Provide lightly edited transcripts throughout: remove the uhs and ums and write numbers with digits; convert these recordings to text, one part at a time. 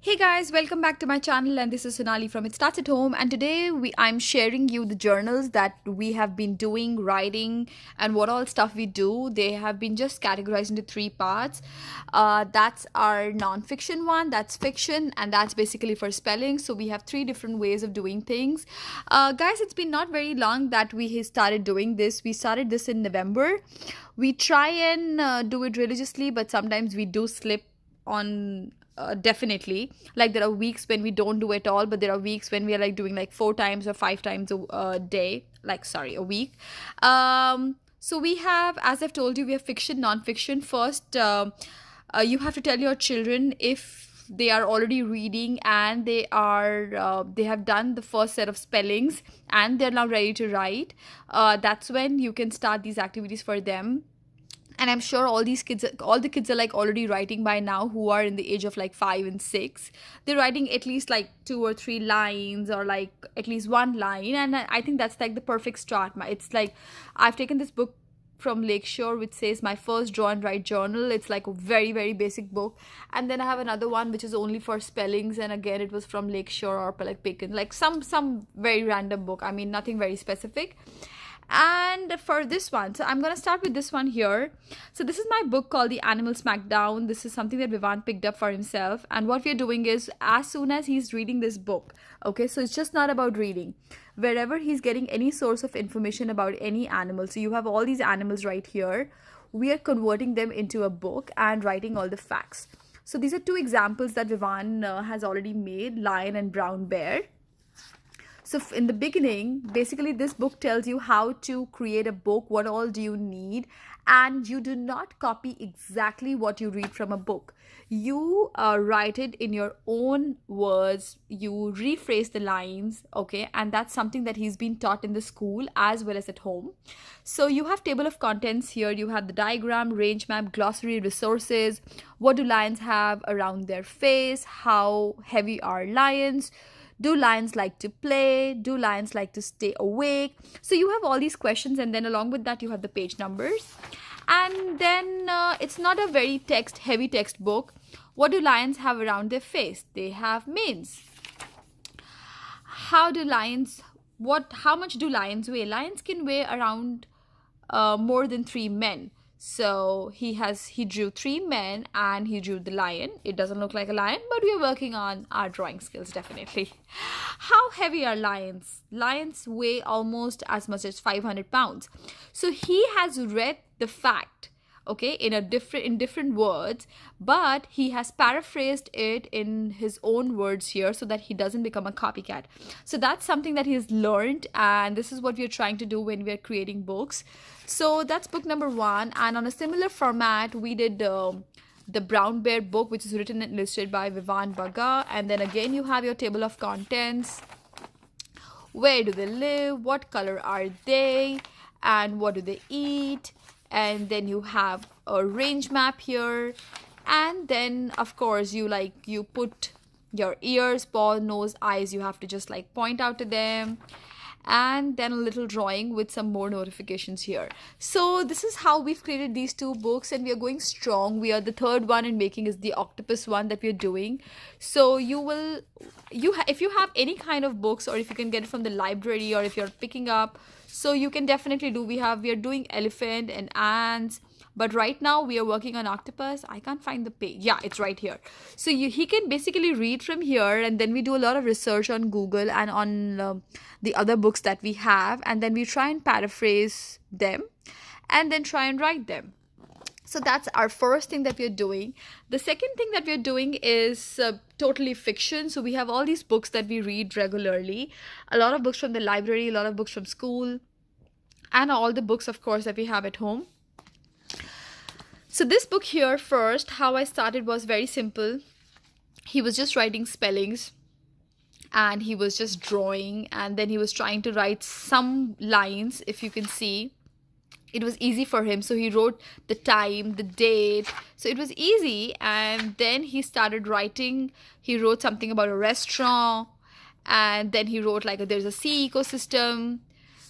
Hey guys, welcome back to my channel, and this is Sonali from It Starts at Home. And today I'm sharing you the journals that we have been doing, writing, and what all stuff we do. They have been just categorized into three parts. That's our non-fiction one, that's fiction, and that's basically for spelling. So we have three different ways of doing things. Guys, it's been not very long that we started doing this. We started this in November. We try and do it religiously, but sometimes we do slip on definitely. Like, there are weeks when we don't do it all, but there are weeks when we are like doing like 4 times or 5 times a day, like, sorry, a week. So we have, as I've told you, we have fiction, non-fiction. First, you have to tell your children if they are already reading and they have done the first set of spellings and they're now ready to write. That's when you can start these activities for them. And I'm sure all the kids are like already writing by now, who are in the age of like 5 and 6. They're writing at least like 2 or 3 lines, or like at least one line, and I think that's like the perfect start. It's like, I've taken this book from Lakeshore, which says My First Draw and Write Journal. It's like a very, very basic book. And then I have another one which is only for spellings, and again it was from Lakeshore or like Bacon, like some very random book. I mean, nothing very specific. And for this one, so I'm gonna start with this one here. So this is my book called The Animal Smackdown. This is something that Vivan picked up for himself, and what we're doing is, as soon as he's reading this book, okay, so it's just not about reading. Wherever he's getting any source of information about any animal, so you have all these animals right here, we are converting them into a book and writing all the facts. So these are two examples that Vivan has already made: lion and brown bear. So in the beginning, basically this book tells you how to create a book, what all do you need, and you do not copy exactly what you read from a book. You write it in your own words, you rephrase the lines, okay, and that's something that he's been taught in the school as well as at home. So you have table of contents here, you have the diagram, range map, glossary, resources, what do lions have around their face, how heavy are lions, do lions like to play? Do lions like to stay awake? So you have all these questions, and then along with that you have the page numbers. And then it's not a very heavy text book. What do lions have around their face? They have manes. How much do lions weigh? Lions can weigh around more than 3 men. So he drew 3 men and he drew the lion. It doesn't look like a lion, but we are working on our drawing skills, definitely. How heavy are lions? Lions weigh almost as much as 500 pounds. So he has read the fact, okay, in different words, but he has paraphrased it in his own words here so that he doesn't become a copycat. So that's something that he's learned, and this is what we're trying to do when we're creating books. So that's book number one. And on a similar format, we did the brown bear book, which is written and illustrated by Vivan Baga. And then again you have your table of contents. Where do they live? What color are they? And what do they eat? And then you have a range map here, and then of course you put your ears, paw, nose, eyes, you have to just like point out to them, and then a little drawing with some more notifications here. So this is how we've created these two books, and we are going strong. The third one in making is the octopus one that we're doing. So if you have any kind of books, or if you can get it from the library, or if you're picking up, so you can definitely do. We are doing elephant and ants, but right now we are working on octopus. I can't find the page. Yeah, it's right here. So he can basically read from here, and then we do a lot of research on Google and on the other books that we have, and then we try and paraphrase them and then try and write them. So that's our first thing that we're doing. The second thing that we're doing is totally fiction. So we have all these books that we read regularly. A lot of books from the library, a lot of books from school, and all the books, of course, that we have at home. So this book here, first, how I started was very simple. He was just writing spellings, and he was just drawing, and then he was trying to write some lines, if you can see. It was easy for him, so he wrote the time, the date, so it was easy. And then he started writing. He wrote something about a restaurant, and then he wrote like there's a sea ecosystem,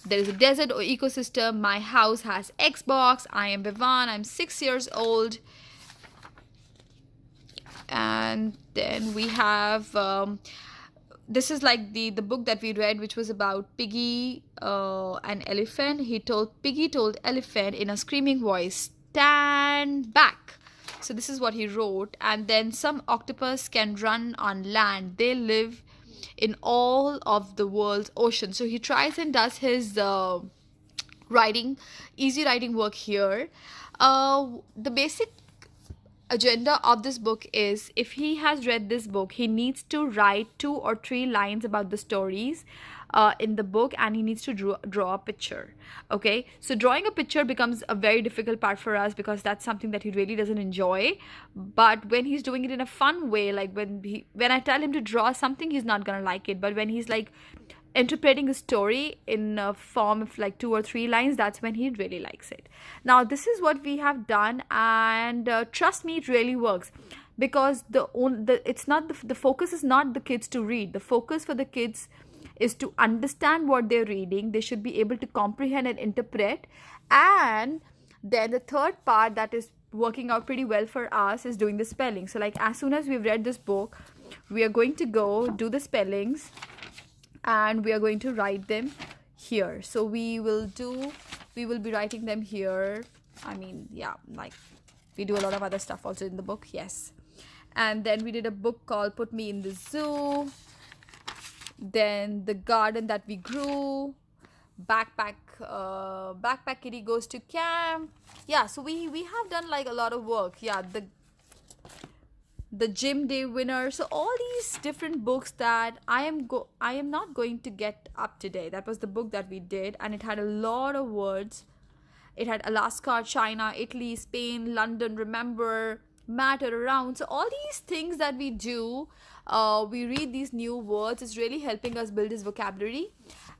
there is a desert ecosystem, my house has Xbox, I am Vivan, I'm 6 years old. And then we have this is like the book that we read, which was about Piggy and Elephant. Piggy told Elephant in a screaming voice, stand back. So this is what he wrote. And then some octopus can run on land, they live in all of the world's oceans. So he tries and does his writing easy writing work here. The basic agenda of this book is, if he has read this book, he needs to write 2 or 3 lines about the stories in the book, and he needs to draw a picture. Okay, so drawing a picture becomes a very difficult part for us because that's something that he really doesn't enjoy. But when he's doing it in a fun way, like when I tell him to draw something, he's not gonna like it. But when he's like interpreting a story in a form of like 2 or 3 lines, that's when he really likes it. Now this is what we have done, and trust me, it really works, because the focus is not the kids to read. The focus for the kids is to understand what they're reading. They should be able to comprehend and interpret. And then the third part that is working out pretty well for us is doing the spelling. So like as soon as we've read this book, we are going to go do the spellings, and we are going to write them here. So we will be writing them here. I mean, yeah, like we do a lot of other stuff also in the book. Yes. And then we did a book called Put Me in the Zoo, then The Garden That We Grew, Backpack Kitty Goes to Camp. Yeah, so we have done like a lot of work. Yeah, the Gym Day Winner. So all these different books that I am not going to get up today. That was the book that we did, and it had a lot of words. It had Alaska, China, Italy, Spain, London, remember, matter, around. So all these things that we do, we read these new words, is really helping us build this vocabulary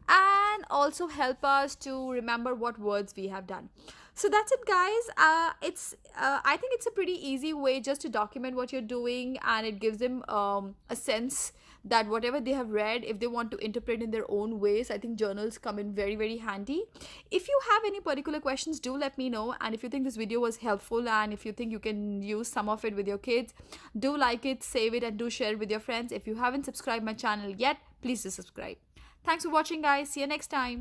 and also help us to remember what words we have done. So that's it, guys. I think it's a pretty easy way just to document what you're doing, and it gives them a sense that whatever they have read, if they want to interpret in their own ways, I think journals come in very, very handy. If you have any particular questions, do let me know. And if you think this video was helpful, and if you think you can use some of it with your kids, do like it, save it, and do share it with your friends. If you haven't subscribed my channel yet, please do subscribe. Thanks for watching, guys. See you next time.